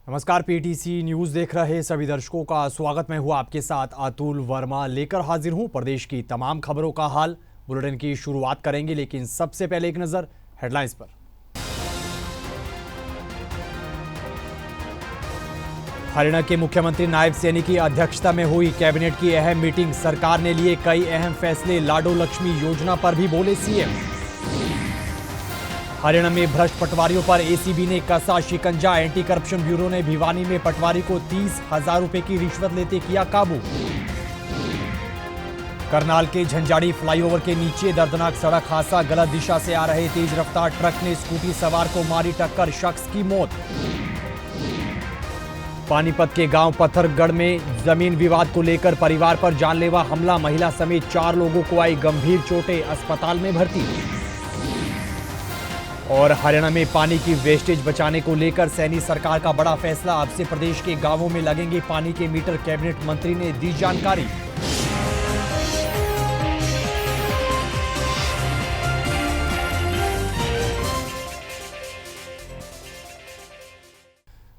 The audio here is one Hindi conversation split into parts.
नमस्कार, पीटीसी न्यूज देख रहे सभी दर्शकों का स्वागत। मैं हूं आपके साथ अतुल वर्मा, लेकर हाजिर हूं प्रदेश की तमाम खबरों का हाल। बुलेटिन की शुरुआत करेंगे, लेकिन सबसे पहले एक नजर हेडलाइंस पर। हरियाणा के मुख्यमंत्री नायब सैनी की अध्यक्षता में हुई कैबिनेट की अहम मीटिंग। सरकार ने लिए कई अहम फैसले। लाडो लक्ष्मी योजना पर भी बोले सीएम। हरियाणा में भ्रष्ट पटवारियों पर एसीबी ने कसा शिकंजा। एंटी करप्शन ब्यूरो ने भिवानी में पटवारी को 30,000 रुपए की रिश्वत लेते किया काबू। करनाल के झंझाड़ी फ्लाईओवर के नीचे दर्दनाक सड़क हादसा। गलत दिशा से आ रहे तेज रफ्तार ट्रक ने स्कूटी सवार को मारी टक्कर, शख्स की मौत। पानीपत के गांव पत्थरगढ़ में जमीन विवाद को लेकर परिवार पर जानलेवा हमला। महिला समेत 4 लोगों को आई गंभीर चोटें, अस्पताल में भर्ती। और हरियाणा में पानी की वेस्टेज बचाने को लेकर सैनी सरकार का बड़ा फैसला। अब से प्रदेश के गांवों में लगेंगे पानी के मीटर, कैबिनेट मंत्री ने दी जानकारी।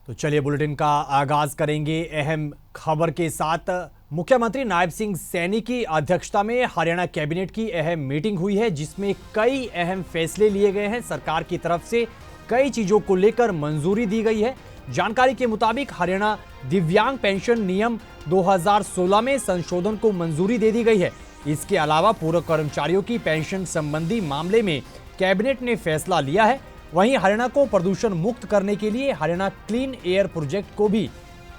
तो चलिए बुलेटिन का आगाज करेंगे अहम खबर के साथ। मुख्यमंत्री नायब सिंह सैनी की अध्यक्षता में हरियाणा कैबिनेट की अहम मीटिंग हुई है, जिसमें कई अहम फैसले लिए गए हैं। सरकार की तरफ से कई चीजों को लेकर मंजूरी दी गई है। जानकारी के मुताबिक हरियाणा दिव्यांग पेंशन नियम 2016 में संशोधन को मंजूरी दे दी गई है। इसके अलावा पूर्व कर्मचारियों की पेंशन संबंधी मामले में कैबिनेट ने फैसला लिया है। वहीं हरियाणा को प्रदूषण मुक्त करने के लिए हरियाणा क्लीन एयर प्रोजेक्ट को भी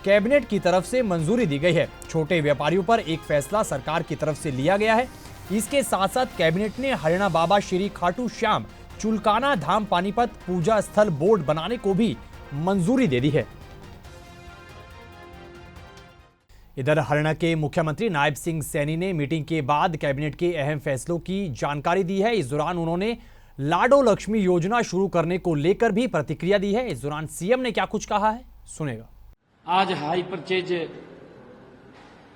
कैबिनेट की तरफ से मंजूरी दी गई है। छोटे व्यापारियों पर एक फैसला सरकार की तरफ से लिया गया है। इसके साथ साथ कैबिनेट ने हरियाणा बाबा श्री खाटू श्याम चुलकाना धाम पानीपत पूजा स्थल बोर्ड बनाने को भी मंजूरी दे दी है। इधर हरियाणा के मुख्यमंत्री नायब सिंह सैनी ने मीटिंग के बाद कैबिनेट के अहम फैसलों की जानकारी दी है। इस दौरान उन्होंने लाडो लक्ष्मी योजना शुरू करने को लेकर भी प्रतिक्रिया दी है। इस दौरान सीएम ने क्या कुछ कहा है, सुनेगा। आज हाई परचेज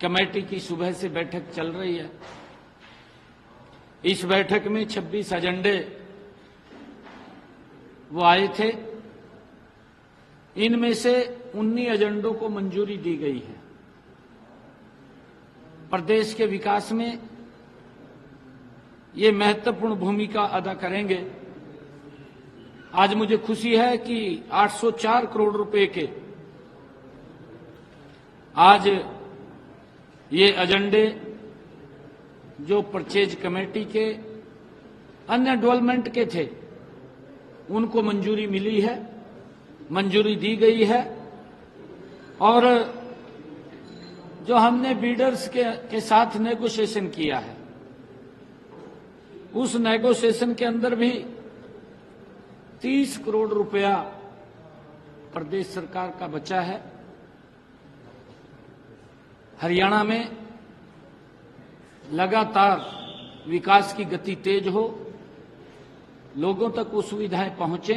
कमेटी की सुबह से बैठक चल रही है। इस बैठक में 26 एजेंडे वो आए थे। इनमें से 19 एजेंडों को मंजूरी दी गई है। प्रदेश के विकास में ये महत्वपूर्ण भूमिका अदा करेंगे। आज मुझे खुशी है कि 804 करोड़ रुपए के आज ये एजेंडे जो परचेज कमेटी के अन्य डेवलपमेंट के थे उनको मंजूरी मिली है, मंजूरी दी गई है। और जो हमने बीडर्स के साथ नेगोशिएशन किया है, उस नेगोशिएशन के अंदर भी 30 करोड़ रुपया प्रदेश सरकार का बचा है। हरियाणा में लगातार विकास की गति तेज हो, लोगों तक वो सुविधाएं पहुंचे,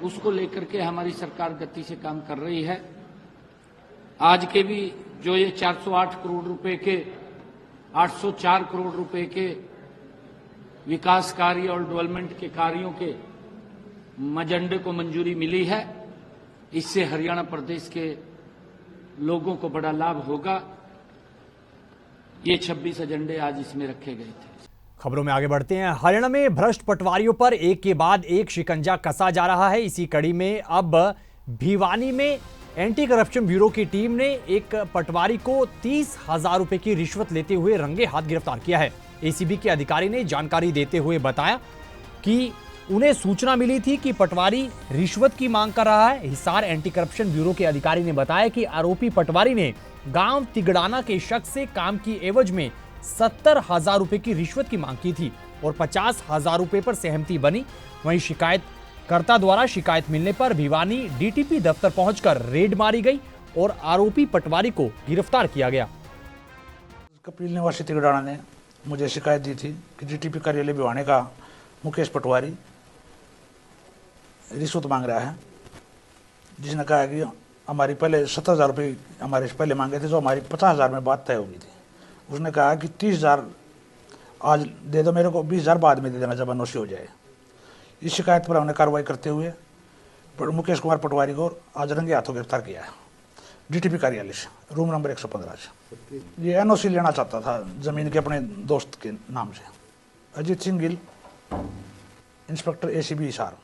उसको लेकर के हमारी सरकार गति से काम कर रही है। आज के भी जो ये 408 करोड़ रुपए के 804 करोड़ रुपए के विकास कार्य और डेवलपमेंट के कार्यों के एजेंडे को मंजूरी मिली है, इससे हरियाणा प्रदेश के लोगों को बड़ा लाभ होगा। ये 26 एजेंडे आज इसमें रखे गए थे। खबरों में आगे बढ़ते हैं। हरियाणा में भ्रष्ट पटवारियों पर एक के बाद एक शिकंजा कसा जा रहा है। इसी कड़ी में अब भिवानी में एंटी करप्शन ब्यूरो की टीम ने एक पटवारी को 30,000 रुपए की रिश्वत लेते हुए रंगे हाथ गिरफ्तार किया है। एसीबी के अधिकारी ने जानकारी देते हुए बताया कि उन्हें सूचना मिली थी कि पटवारी रिश्वत की मांग कर रहा है। हिसार एंटी करप्शन ब्यूरो के अधिकारी ने बताया कि आरोपी पटवारी ने गांव तिगड़ाना के शख्स से काम की एवज में 70,000 रुपए की रिश्वत की मांग की थी और 50,000 रुपए पर सहमति बनी। वहीं शिकायतकर्ता द्वारा शिकायत मिलने पर भिवानी डीटीपी दफ्तर पहुंचकर रेड मारी गई और आरोपी पटवारी को गिरफ्तार किया गया। कपिल निवासी तिगड़ाना ने मुझे शिकायत दी थी कि डीटीपी कार्यालय भिवानी का मुकेश पटवारी रिश्वत मांग रहा है, जिसने कहा कि हमारी पहले 70,000 रुपये हमारे पहले मांगे थे, जो हमारी 50,000 में बात तय हो गई थी। उसने कहा कि 30,000 आज दे दो मेरे को, 20,000 बाद में दे देना जब एनओसी हो जाए। इस शिकायत पर हमने कार्रवाई करते हुए मुकेश कुमार पटवारी को आज रंगे हाथों गिरफ्तार किया है डीटीपी कार्यालय से, रूम नंबर 115 से। ये एनओसी लेना चाहता था जमीन के अपने दोस्त के नाम से। Ajit Singh Gill, inspector ACB Hisar.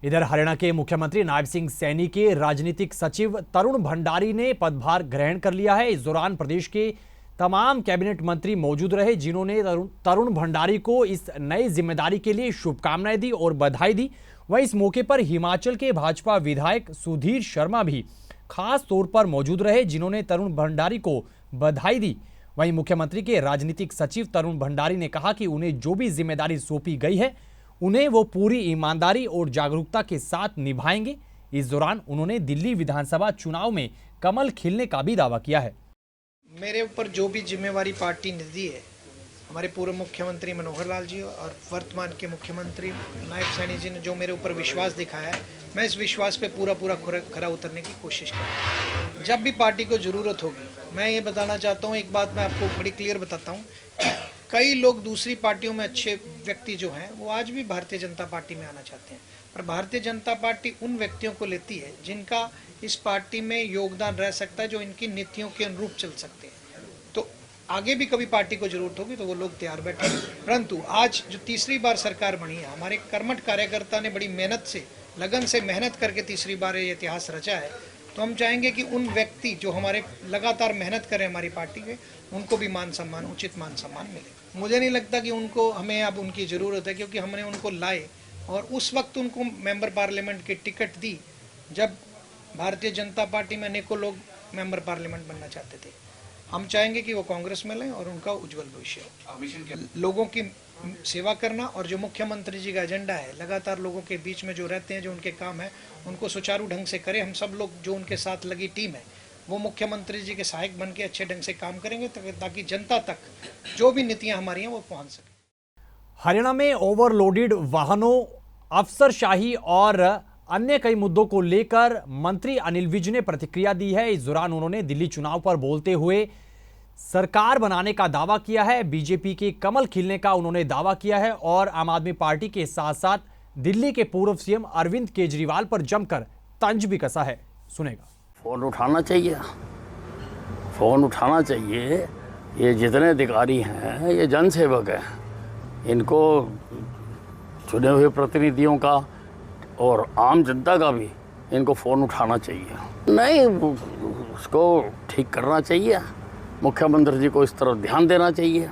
इधर हरियाणा के मुख्यमंत्री नायब सिंह सैनी के राजनीतिक सचिव तरुण भंडारी ने पदभार ग्रहण कर लिया है। इस दौरान प्रदेश के तमाम कैबिनेट मंत्री मौजूद रहे, जिन्होंने तरुण भंडारी को इस नई जिम्मेदारी के लिए शुभकामनाएं दी और बधाई दी। वहीं इस मौके पर हिमाचल के भाजपा विधायक सुधीर शर्मा भी खास तौर पर मौजूद रहे, जिन्होंने तरुण भंडारी को बधाई दी। वहीं मुख्यमंत्री के राजनीतिक सचिव तरुण भंडारी ने कहा कि उन्हें जो भी जिम्मेदारी सौंपी गई है उन्हें वो पूरी ईमानदारी और जागरूकता के साथ निभाएंगे। इस दौरान उन्होंने दिल्ली विधानसभा चुनाव में कमल खिलने का भी दावा किया है। मेरे ऊपर जो भी जिम्मेवारी पार्टी ने दी है, हमारे पूर्व मुख्यमंत्री मनोहर लाल जी और वर्तमान के मुख्यमंत्री नायब सैनी जी ने जो मेरे ऊपर विश्वास दिखाया है, मैं इस विश्वास पे पूरा खरा उतरने की कोशिश करूँगा। जब भी पार्टी को ज़रूरत होगी, मैं ये बताना चाहता हूँ, एक बात मैं आपको बड़ी क्लियर बताता हूँ, कई लोग दूसरी पार्टियों में अच्छे व्यक्ति जो हैं वो आज भी भारतीय जनता पार्टी में आना चाहते हैं, पर भारतीय जनता पार्टी उन व्यक्तियों को लेती है जिनका इस पार्टी में योगदान रह सकता है, जो इनकी नीतियों के अनुरूप चल सकते हैं। तो आगे भी कभी पार्टी को जरूरत होगी तो वो लोग तैयार बैठे। परंतु आज जो तीसरी बार सरकार बनी है, हमारे कर्मठ कार्यकर्ता ने बड़ी मेहनत से, लगन से मेहनत करके तीसरी बार ये इतिहास रचा है, तो हम चाहेंगे कि उन व्यक्ति जो हमारे लगातार मेहनत करें हमारी पार्टी के, उनको भी मान सम्मान, उचित मान सम्मान मिले। मुझे नहीं लगता कि उनको हमें अब उनकी ज़रूरत है, क्योंकि हमने उनको लाए और उस वक्त उनको मेंबर पार्लियामेंट की टिकट दी जब भारतीय जनता पार्टी में अनेकों लोग मेंबर पार्लियामेंट बनना चाहते थे। हम चाहेंगे कि वो कांग्रेस में लें और उनका उज्जवल भविष्य हो। लोगों की सेवा करना और जो मुख्यमंत्री जी का एजेंडा है, लगातार लोगों के बीच में जो रहते हैं, जो उनके काम है, उनको सुचारू ढंग से करें। हम सब लोग जो उनके साथ लगी टीम है, वो मुख्यमंत्री जी के सहायक बन के अच्छे ढंग से काम करेंगे ताकि जनता तक जो भी नीतियां हमारी हैं वो पहुंच सके। हरियाणा में ओवरलोडेड वाहनों, अफसरशाही और अन्य कई मुद्दों को लेकर मंत्री अनिल विज ने प्रतिक्रिया दी है। इस दौरान उन्होंने दिल्ली चुनाव पर बोलते हुए सरकार बनाने का दावा किया है, बीजेपी के कमल खिलने का उन्होंने दावा किया है और आम आदमी पार्टी के साथ साथ दिल्ली के पूर्व सीएम अरविंद केजरीवाल पर जमकर तंज भी कसा है। सुनेगा। फ़ोन उठाना चाहिए, फ़ोन उठाना चाहिए। ये जितने अधिकारी हैं ये जनसेवक हैं, इनको चुने हुए प्रतिनिधियों का और आम जनता का भी इनको फ़ोन उठाना चाहिए। नहीं, उसको ठीक करना चाहिए। मुख्यमंत्री जी को इस तरफ ध्यान देना चाहिए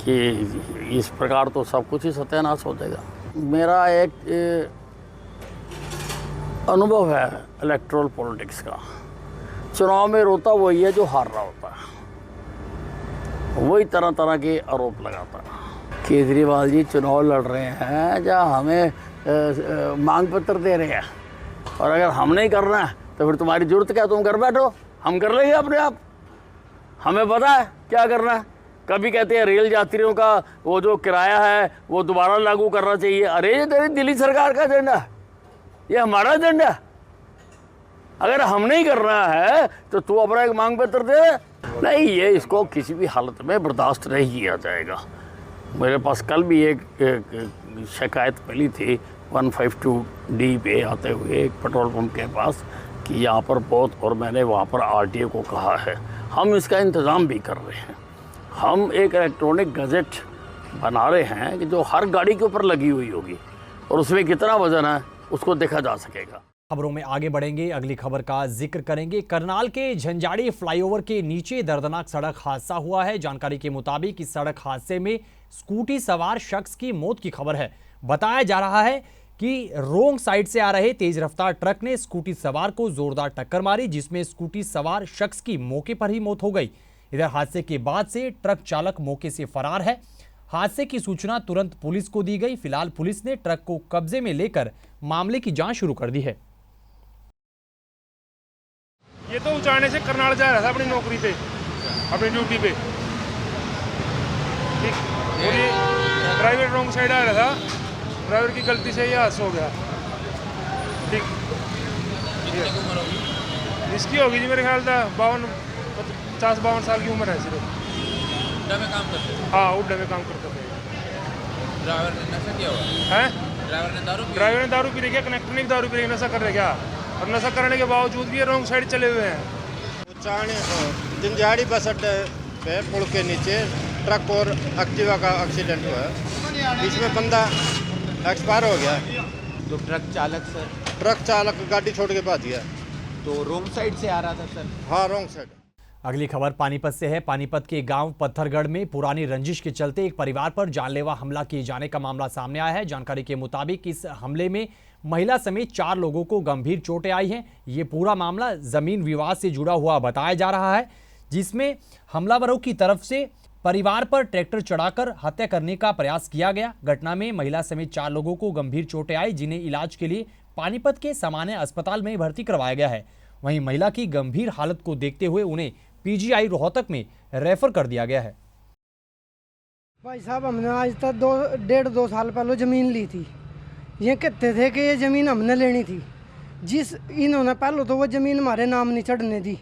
कि इस प्रकार तो सब कुछ ही सत्यानाश हो जाएगा। मेरा एक अनुभव है इलेक्टोरल पॉलिटिक्स का। चुनाव में रोता वही है जो हार रहा होता है, वही तरह तरह के आरोप लगाता है। केजरीवाल जी चुनाव लड़ रहे हैं या हमें मांग पत्र दे रहे हैं, और अगर हम नहीं करना है तो फिर तुम्हारी जरूरत क्या, तुम घर बैठो, हम कर लेंगे अपने आप। हमें पता है क्या करना है। कभी कहते हैं रेल यात्रियों का वो जो किराया है वो दोबारा लागू करना चाहिए। अरे ये तेरी दिल्ली सरकार का एजेंडा है, ये हमारा एजेंडा है। अगर हम नहीं कर रहा है तो तू अपना एक मांग पत्र दे। नहीं, ये इसको किसी भी हालत में बर्दाश्त नहीं किया जाएगा। मेरे पास कल भी एक शिकायत मिली थी 152D पे आते हुए एक पेट्रोल पंप के पास कि यहाँ पर बहुत, और मैंने वहाँ पर RTO को कहा है, हम इसका इंतज़ाम भी कर रहे हैं। हम एक इलेक्ट्रॉनिक गज़ेट बना रहे हैं कि जो हर गाड़ी के ऊपर लगी हुई होगी और उसमें कितना वजन है उसको देखा जा सकेगा। खबरों में आगे बढ़ेंगे, अगली खबर का जिक्र करेंगे। करनाल के झंझाड़ी फ्लाईओवर के नीचे दर्दनाक सड़क हादसा हुआ है। जानकारी के मुताबिक इस सड़क हादसे में स्कूटी सवार शख्स की मौत की खबर है। बताया जा रहा है कि रोंग साइड से आ रहे तेज रफ्तार ट्रक ने स्कूटी सवार को जोरदार टक्कर मारी, जिसमें स्कूटी सवार शख्स की मौके पर ही मौत हो गई। इधर हादसे के बाद से ट्रक चालक मौके से फरार है। हादसे की सूचना तुरंत पुलिस को दी गई। फिलहाल पुलिस ने ट्रक को कब्जे में लेकर मामले की जांच शुरू कर दी है। ये तो उचाने से करनाल जा रहा था अपनी नौकरी पे, अपनी ड्यूटी पे, ठीक। और ये ड्राइवर रॉन्ग साइड आ रहा था, ड्राइवर की गलती से ये हादसा हो गया, ठीक। इसकी होगी जी मेरे ख्याल था 50-52 साल की उम्र है सिर्फ। उड्डा में काम करते थे? हाँ, उड्डा में काम करते थे। ड्राइवर ने नशा किया हुआ है? ड्राइवर ने दारू पी रही है, कनेक्टर ने भी दारू पी रही है, नशा कर रहे क्या, और नशा करने के बावजूद भी ये रॉन्ग साइड चले हुए हैं। जंजाड़ी बस अड्डे पे पुल के नीचे ट्रक और एक्टिवा का एक्सीडेंट हुआ है, बीच में बंदा एक्सपायर हो गया। तो ट्रक चालक सर, ट्रक चालक गाड़ी छोड़ के भाग गया। तो रोंग साइड से आ रहा था सर? हाँ, रॉन्ग साइड। अगली खबर पानीपत से है। पानीपत के गांव पत्थरगढ़ में पुरानी रंजिश के चलते एक परिवार पर जानलेवा हमला किए जाने का मामला सामने आया है। जानकारी के मुताबिक इस हमले में महिला समेत 4 लोगों को गंभीर चोटें आई हैं। ये पूरा मामला जमीन विवाद से जुड़ा हुआ बताया जा रहा है, जिसमें हमलावरों की तरफ से परिवार पर ट्रैक्टर चढ़ाकर हत्या करने का प्रयास किया गया। घटना में महिला समेत 4 लोगों को गंभीर चोटें आई, जिन्हें इलाज के लिए पानीपत के सामान्य अस्पताल में भर्ती करवाया गया है। वहीं महिला की गंभीर हालत को देखते हुए उन्हें पीजीआई रोहतक में रेफर कर दिया गया है। भाई साहब, हमने आज तक 1.5-2 साल पहले ज़मीन ली थी। ये कहते थे कि ये ज़मीन हमने लेनी थी। जिस इन्होंने पहले तो वो ज़मीन हमारे नाम नहीं चढ़ने दी।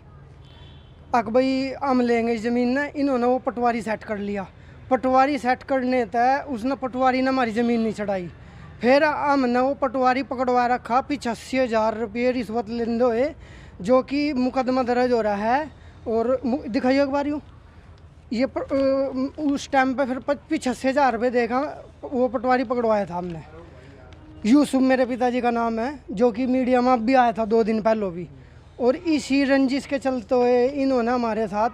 अक भाई हम लेंगे इस ज़मीन ने, इन्होंने वो पटवारी सेट कर लिया। पटवारी सेट करने तक उसने पटवारी ने हमारी ज़मीन नहीं चढ़ाई। फिर हमने वो पटवारी पकड़वा रखा, 85,000 रुपये रिश्वत लेंदे हुए, जो कि मुकदमा दर्ज हो रहा है। और दिखाइए एक बार यूँ, ये उस टाइम पे फिर 85,000 रुपये देखा, वो पटवारी पकड़वाया था हमने। यूसुफ मेरे पिताजी का नाम है, जो कि मीडिया में अब भी आया था 2 दिन पहले भी। और इसी रंजिश के चलते हुए इन्होंने हमारे साथ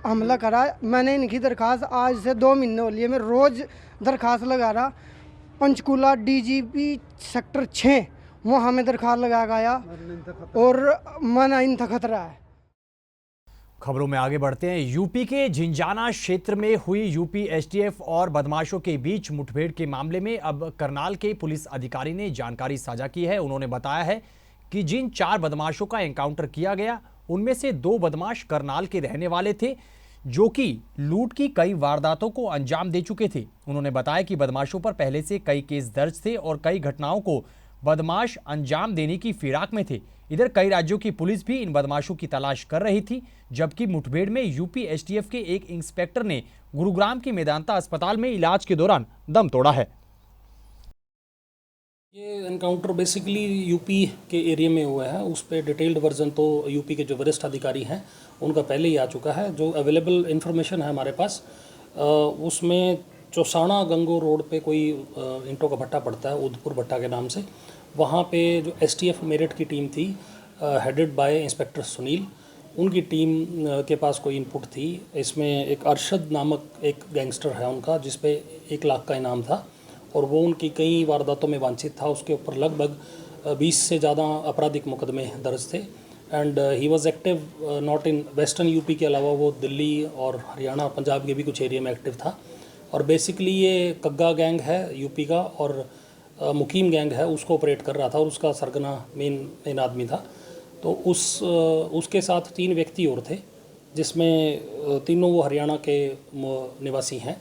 हमला करा। मैंने इनकी दरख्वास्त आज से 2 महीने हो लिए, मैं रोज़ दरख्वास्त लगा रहा। पंचकूला डीजीपी सेक्टर 6 वहाँ में दरख्वास्त लगा गया और मन इन खतरा है। खबरों में आगे बढ़ते हैं। यूपी के झिंझाना क्षेत्र में हुई यूपी एसटीएफ और बदमाशों के बीच मुठभेड़ के मामले में अब करनाल के पुलिस अधिकारी ने जानकारी साझा की है। उन्होंने बताया है कि जिन 4 बदमाशों का एनकाउंटर किया गया, उनमें से 2 बदमाश करनाल के रहने वाले थे, जो कि लूट की कई वारदातों को अंजाम दे चुके थे। उन्होंने बताया कि बदमाशों पर पहले से कई केस दर्ज थे और कई घटनाओं को बदमाश अंजाम देने की फिराक में थे। इधर कई राज्यों की पुलिस भी इन बदमाशों की तलाश कर रही थी, जबकि मुठभेड़ में यूपी एसटीएफ के एक इंस्पेक्टर ने गुरुग्राम के मेदांता अस्पताल में इलाज के दौरान दम तोड़ा है। ये एनकाउंटर बेसिकली यूपी के एरिया में हुआ है। उस पर डिटेल्ड वर्जन तो यूपी के जो वरिष्ठ अधिकारी हैं उनका पहले ही आ चुका है। जो अवेलेबल इन्फॉर्मेशन है हमारे पास, उसमें चौसाना गंगो रोड पे कोई ईंटों का भट्टा पड़ता है, उदपुर भट्टा के नाम से। वहाँ पे जो एसटीएफ मेरठ की टीम थी, हेडेड बाय इंस्पेक्टर सुनील, उनकी टीम के पास कोई इनपुट थी। इसमें एक अरशद नामक एक गैंगस्टर है उनका, जिस पे 1 लाख का इनाम था और वो उनकी कई वारदातों में वांछित था। उसके ऊपर लगभग 20 से ज़्यादा आपराधिक मुकदमे दर्ज थे। And he was active not in western UP के अलावा वो दिल्ली और हरियाणा, पंजाब के भी कुछ एरिया में एक्टिव था। और बेसिकली ये कग्गा गैंग है यूपी का और मुकीम गैंग है, उसको ऑपरेट कर रहा था और उसका सरगना मेन आदमी था। तो उसके साथ 3 व्यक्ति और थे, जिसमें तीनों वो हरियाणा के निवासी हैं।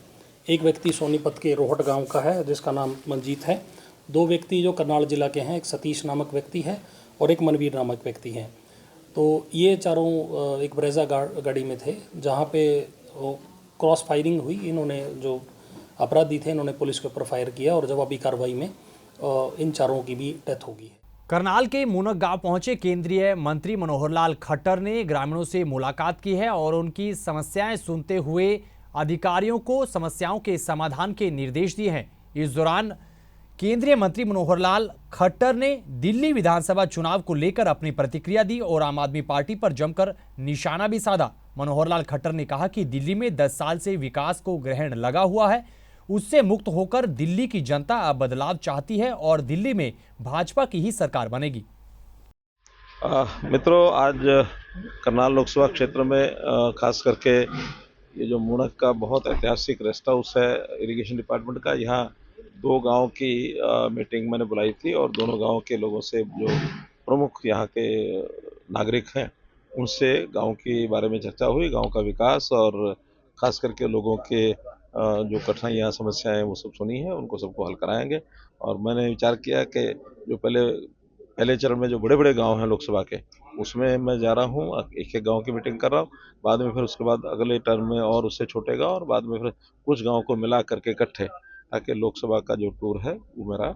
एक व्यक्ति सोनीपत के रोहट गांव का है, जिसका नाम मंजीत है। 2 व्यक्ति जो करनाल जिला के हैं, एक सतीश नामक व्यक्ति है और एक मनवीर नामक व्यक्ति हैं। तो ये चारों एक ब्रेजा गाड़ी में थे, जहाँ पे क्रॉस फायरिंग हुई। इन्होंने जो अपराधी थे, इन्होंने पुलिस के ऊपर फायर किया और जवाबी कार्रवाई में इन चारों की भी डेथ हो गई है। करनाल के मुनक गांव पहुंचे केंद्रीय मंत्री मनोहर लाल खट्टर ने ग्रामीणों से मुलाकात की है और उनकी समस्याएं सुनते हुए अधिकारियों को समस्याओं के समाधान के निर्देश दिए हैं। इस दौरान केंद्रीय मंत्री मनोहर लाल खट्टर ने दिल्ली विधानसभा चुनाव को लेकर अपनी प्रतिक्रिया दी और आम आदमी पार्टी पर जमकर निशाना भी साधा। मनोहर लाल खट्टर ने कहा कि दिल्ली में 10 साल से विकास को ग्रहण लगा हुआ है, उससे मुक्त होकर दिल्ली की जनता अब बदलाव चाहती है और दिल्ली में भाजपा की ही सरकार बनेगी। मित्रों, आज करनाल लोकसभा क्षेत्र में खास करके ये जो मुनक का बहुत ऐतिहासिक रेस्ट हाउस है इरिगेशन डिपार्टमेंट का, यहाँ 2 गांव की मीटिंग मैंने बुलाई थी और दोनों गांव के लोगों से, जो प्रमुख यहाँ के नागरिक हैं, उनसे गांव के बारे में चर्चा हुई। गांव का विकास और खास करके लोगों के जो कठिनाइयाँ, समस्याएं, वो सब सुनी है, उनको सबको हल कराएंगे। और मैंने विचार किया कि जो पहले चरण में जो बड़े बड़े गांव हैं लोकसभा के, उसमें मैं जा रहा हूँ, एक गांव की मीटिंग कर रहा हूँ। बाद में फिर उसके बाद अगले टर्म में और उससे छोटे गांव, और बाद में फिर कुछ गांव को मिला करके इकट्ठे, ताकि लोकसभा का जो टूर है वो मेरा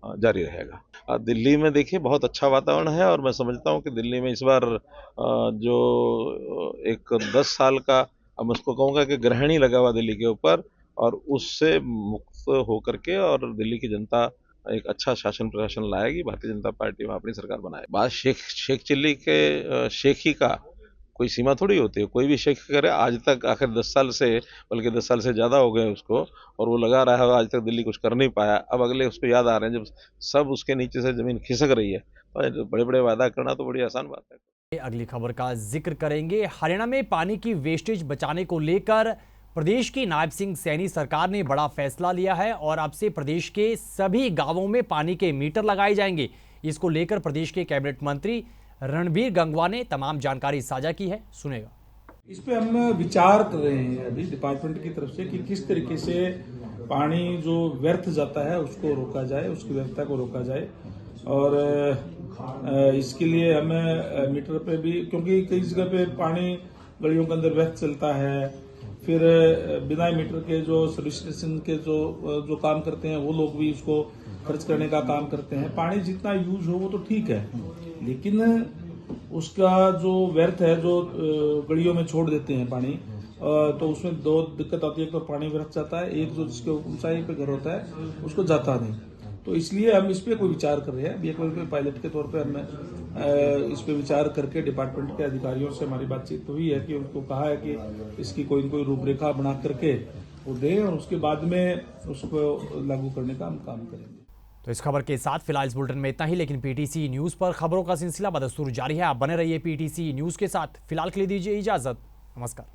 जारी रहेगा। दिल्ली में देखिए बहुत अच्छा वातावरण है और मैं समझता हूँ कि दिल्ली में इस बार जो एक 10 साल का, अब मैं उसको कहूँगा कि ग्रहण ही लगा हुआ दिल्ली के ऊपर, और उससे मुक्त होकर के और दिल्ली की जनता एक अच्छा शासन प्रशासन लाएगी। भारतीय जनता पार्टी वहाँ अपनी सरकार बनाए। बात शेख चिल्ली के शेखी का कोई सीमा थोड़ी होती है, कोई भी शेख करे। आज तक आखिर 10 साल से, बल्कि 10 साल से ज़्यादा हो गए उसको, और वो लगा रहा है, आज तक दिल्ली कुछ कर नहीं पाया। अब अगले उसको याद आ रहे हैं जब सब उसके नीचे से ज़मीन खिसक रही है, तो बड़े बड़े वादा करना तो बड़ी आसान बात है। अगली खबर का जिक्र करेंगे। हरियाणा में पानी की वेस्टेज बचाने को लेकर प्रदेश की नायब सिंह सैनी सरकार ने बड़ा फैसला लिया है और अब से प्रदेश के सभी गांवों में पानी के मीटर लगाए जाएंगे। इसको लेकर प्रदेश के कैबिनेट मंत्री रणबीर गंगवा ने तमाम जानकारी साझा की है, सुनेगा। इस पे हम विचार कर रहे हैं अभी डिपार्टमेंट की तरफ से कि किस तरीके से पानी जो व्यर्थ जाता है उसको रोका जाए, उसकी व्यर्थता को रोका जाए। और इसके लिए हमें मीटर पे भी, क्योंकि कई जगह पे पानी गलियों के अंदर व्यर्थ चलता है, फिर बिना मीटर के जो सर्विस स्टेशन के जो काम करते हैं वो लोग भी उसको खर्च करने का काम करते हैं। पानी जितना यूज हो वो तो ठीक है, लेकिन उसका जो व्यर्थ है जो गलियों में छोड़ देते हैं पानी, तो उसमें दो दिक्कत आती है। एक तो पानी व्यर्थ जाता है, एक जो जिसके ऊंचाई पे घर होता है उसको जाता नहीं। तो इसलिए हम इस पे कोई विचार कर रहे हैं। एक पायलट के तौर पे हमने इस पे विचार करके डिपार्टमेंट के अधिकारियों से हमारी बातचीत हुई है कि उनको कहा है कि इसकी कोई न कोई रूपरेखा बना करके वो दें और उसके बाद में उसको लागू करने का हम काम करेंगे। तो इस खबर के साथ फिलहाल इस बुलेटिन में इतना ही, लेकिन पीटीसी न्यूज पर खबरों का सिलसिला बदस्तूर जारी है। आप बने रहिए पीटीसी न्यूज के साथ। फिलहाल के लिए दीजिए इजाजत, नमस्कार।